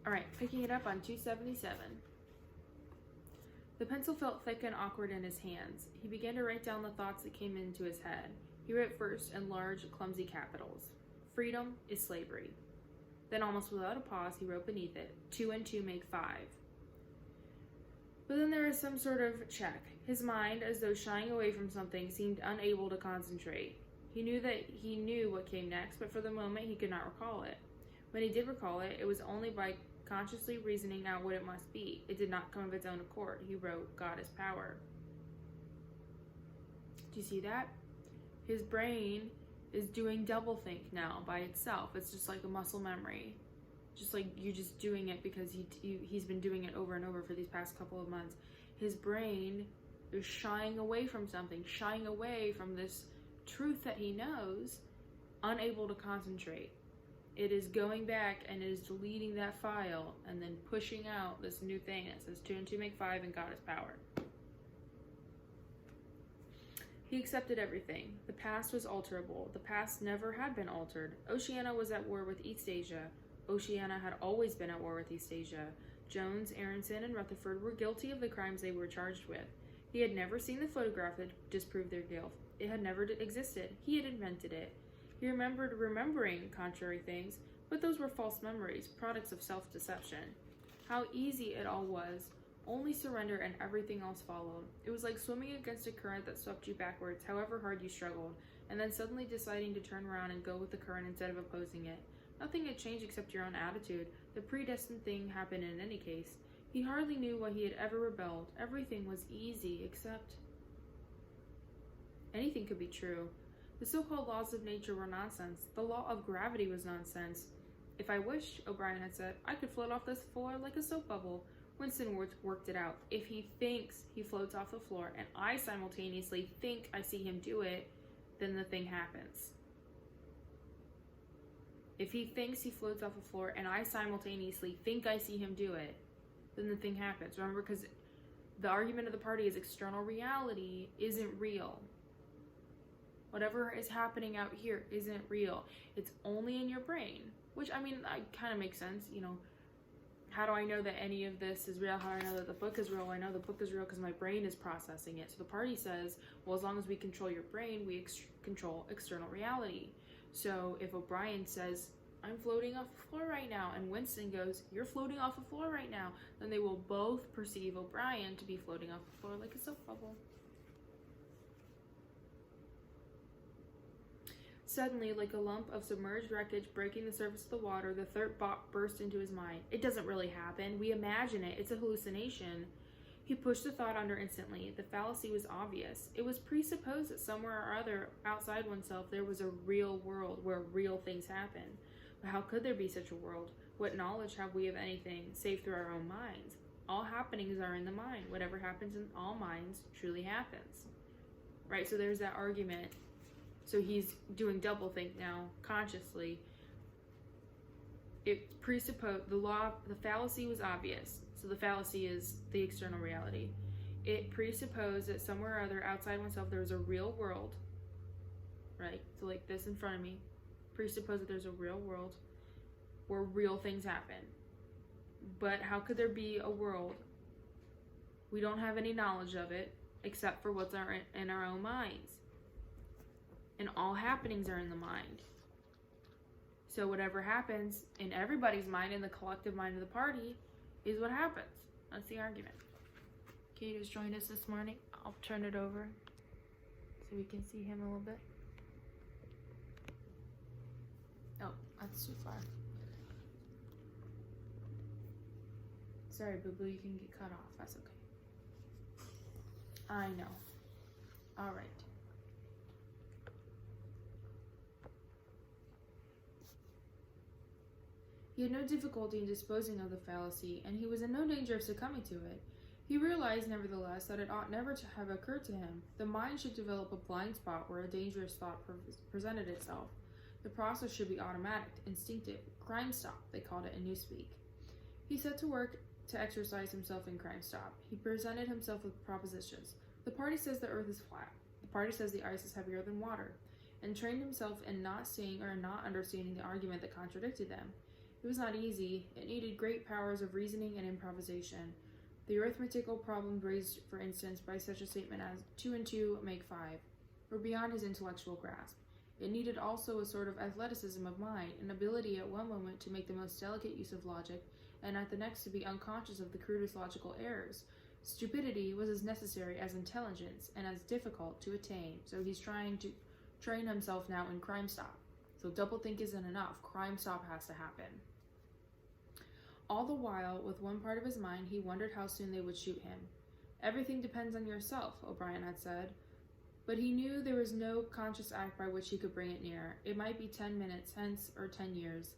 All right, picking it up on 277. The pencil felt thick and awkward in his hands. He began to write down the thoughts that came into his head. He wrote first in large, clumsy capitals, "Freedom is slavery." Then, almost without a pause, he wrote beneath it, 2 and 2 make 5. But then there was some sort of check. His mind, as though shying away from something, seemed unable to concentrate. He knew that he knew what came next, but for the moment he could not recall it. When he did recall it, it was only by consciously reasoning out what it must be. It did not come of its own accord. He wrote, "God is power." Do you see that? His brain is doing doublethink now by itself. It's just like a muscle memory. Just like you're just doing it because he's been doing it over and over for these past couple of months. His brain is shying away from something, shying away from this truth that he knows, unable to concentrate. It is going back and it is deleting that file and then pushing out this new thing that says 2 and 2 make 5 and God is power. He accepted everything. The past was alterable. The past never had been altered. Oceania was at war with East Asia. Oceania had always been at war with East Asia. Jones, Aronson, and Rutherford were guilty of the crimes they were charged with. He had never seen the photograph that disproved their guilt. It had never existed. He had invented it. He remembered remembering contrary things, but those were false memories, products of self-deception. How easy it all was. Only surrender and everything else followed. It was like swimming against a current that swept you backwards, however hard you struggled, and then suddenly deciding to turn around and go with the current instead of opposing it. Nothing had changed except your own attitude. The predestined thing happened in any case. He hardly knew why he had ever rebelled. Everything was easy, except... anything could be true. The so-called laws of nature were nonsense. The law of gravity was nonsense. "If I wished," O'Brien had said, "I could float off this floor like a soap bubble." Winston worked it out. If he thinks he floats off the floor, and I simultaneously think I see him do it, then the thing happens. If he thinks he floats off the floor, and I simultaneously think I see him do it, then the thing happens. Remember, because the argument of the party is external reality isn't real. Whatever is happening out here isn't real. It's only in your brain. Which, I mean, that kind of makes sense. You know, how do I know that any of this is real? How do I know that the book is real? I know the book is real because my brain is processing it. So the party says, well, as long as we control your brain, we control external reality. So if O'Brien says, "I'm floating off the floor right now," and Winston goes, "You're floating off the floor right now," then they will both perceive O'Brien to be floating off the floor like a soap bubble. Suddenly, like a lump of submerged wreckage breaking the surface of the water, the third thought burst into his mind. It doesn't really happen. We imagine it. It's a hallucination. He pushed the thought under instantly. The fallacy was obvious. It was presupposed that somewhere or other outside oneself there was a real world where real things happen. But how could there be such a world? What knowledge have we of anything, save through our own minds? All happenings are in the mind. Whatever happens in all minds truly happens. Right, so there's that argument. So he's doing doublethink now, consciously. It presupposed, the fallacy was obvious. So the fallacy is the external reality. It presupposed that somewhere or other outside oneself there was a real world, right? So like this in front of me, presuppose that there's a real world where real things happen. But how could there be a world? We don't have any knowledge of it except for what's in our own minds. And all happenings are in the mind. So whatever happens in everybody's mind, in the collective mind of the party, is what happens. That's the argument. Can you just join us this morning? I'll turn it over so we can see him a little bit. Oh, that's too far. Sorry, boo-boo, you can get cut off. That's okay. I know. All right. He had no difficulty in disposing of the fallacy, and he was in no danger of succumbing to it. He realized, nevertheless, that it ought never to have occurred to him. The mind should develop a blind spot where a dangerous thought presented itself. The process should be automatic, instinctive. Crime stop, they called it in Newspeak. He set to work to exercise himself in Crime Stop. He presented himself with propositions. The party says the earth is flat. The party says the ice is heavier than water, and trained himself in not seeing or not understanding the argument that contradicted them. It was not easy. It needed great powers of reasoning and improvisation. The arithmetical problem raised, for instance, by such a statement as 2 and 2 make 5 were beyond his intellectual grasp. It needed also a sort of athleticism of mind, an ability at one moment to make the most delicate use of logic, and at the next to be unconscious of the crudest logical errors. Stupidity was as necessary as intelligence, and as difficult to attain, so he's trying to train himself now in Crime Stop. So doublethink isn't enough. Crime Stop has to happen. All the while, with one part of his mind, he wondered how soon they would shoot him. Everything depends on yourself, O'Brien had said. But he knew there was no conscious act by which he could bring it near. It might be 10 minutes hence or 10 years.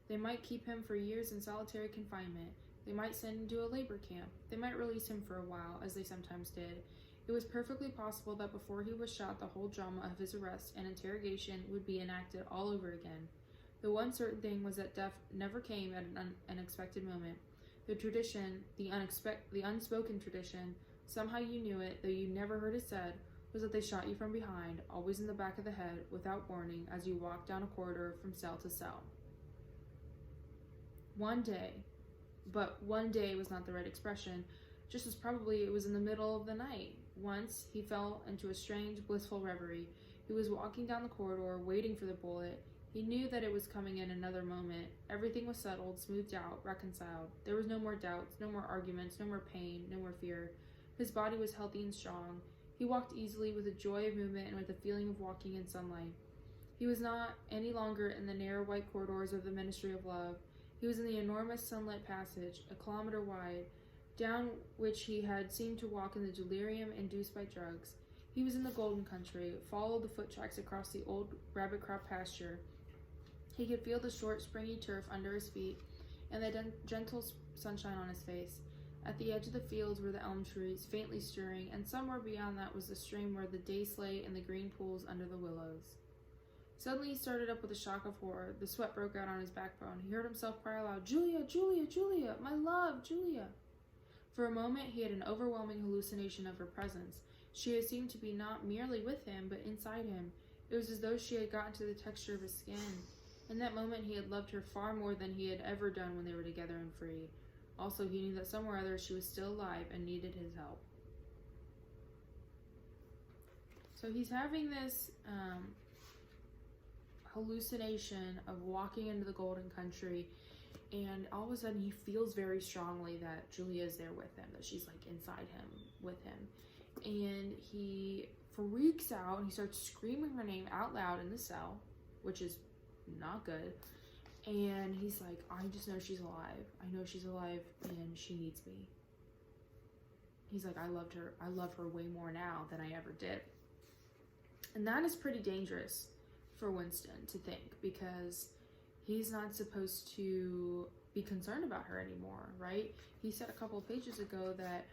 They might keep him for years in solitary confinement. They might send him to a labor camp. They might release him for a while, as they sometimes did. It was perfectly possible that before he was shot, the whole drama of his arrest and interrogation would be enacted all over again. The one certain thing was that death never came at an unexpected moment. The tradition, the unspoken tradition, somehow you knew it, though you never heard it said, was that they shot you from behind, always in the back of the head, without warning, as you walked down a corridor from cell to cell. One day, but one day was not the right expression, just as probably it was in the middle of the night. Once, he fell into a strange, blissful reverie. He was walking down the corridor, waiting for the bullet. He knew that it was coming in another moment. Everything was settled, smoothed out, reconciled. There was no more doubts, no more arguments, no more pain, no more fear. His body was healthy and strong. He walked easily with a joy of movement and with a feeling of walking in sunlight. He was not any longer in the narrow white corridors of the Ministry of Love. He was in the enormous sunlit passage, a kilometer wide, down which he had seemed to walk in the delirium induced by drugs. He was in the Golden Country, followed the foot tracks across the old rabbit-cropped pasture. He could feel the short, springy turf under his feet and the gentle sunshine on his face. At the edge of the fields were the elm trees, faintly stirring, and somewhere beyond that was the stream where the dace lay in the green pools under the willows. Suddenly he started up with a shock of horror. The sweat broke out on his backbone. He heard himself cry aloud, "Julia, Julia, Julia, my love, Julia." For a moment he had an overwhelming hallucination of her presence. She had seemed to be not merely with him, but inside him. It was as though she had gotten to the texture of his skin. In that moment he had loved her far more than he had ever done when they were together and free. Also, he knew that somewhere or other she was still alive and needed his help. So he's having this hallucination of walking into the Golden Country, and all of a sudden he feels very strongly that Julia is there with him, that she's like inside him with him. And he freaks out and he starts screaming her name out loud in the cell, which is not good. And he's like, I just know she's alive. I know she's alive and she needs me. He's like, I love her way more now than I ever did. And that is pretty dangerous for Winston to think, because he's not supposed to be concerned about her anymore, right? He said a couple of pages ago that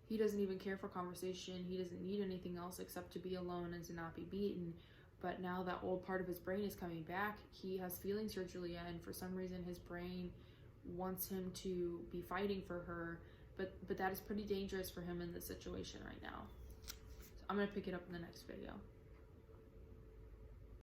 he doesn't even care for conversation. He doesn't need anything else except to be alone and to not be beaten. But now that old part of his brain is coming back, he has feelings for Julia, and for some reason his brain wants him to be fighting for her, but that is pretty dangerous for him in this situation right now. So I'm going to pick it up in the next video.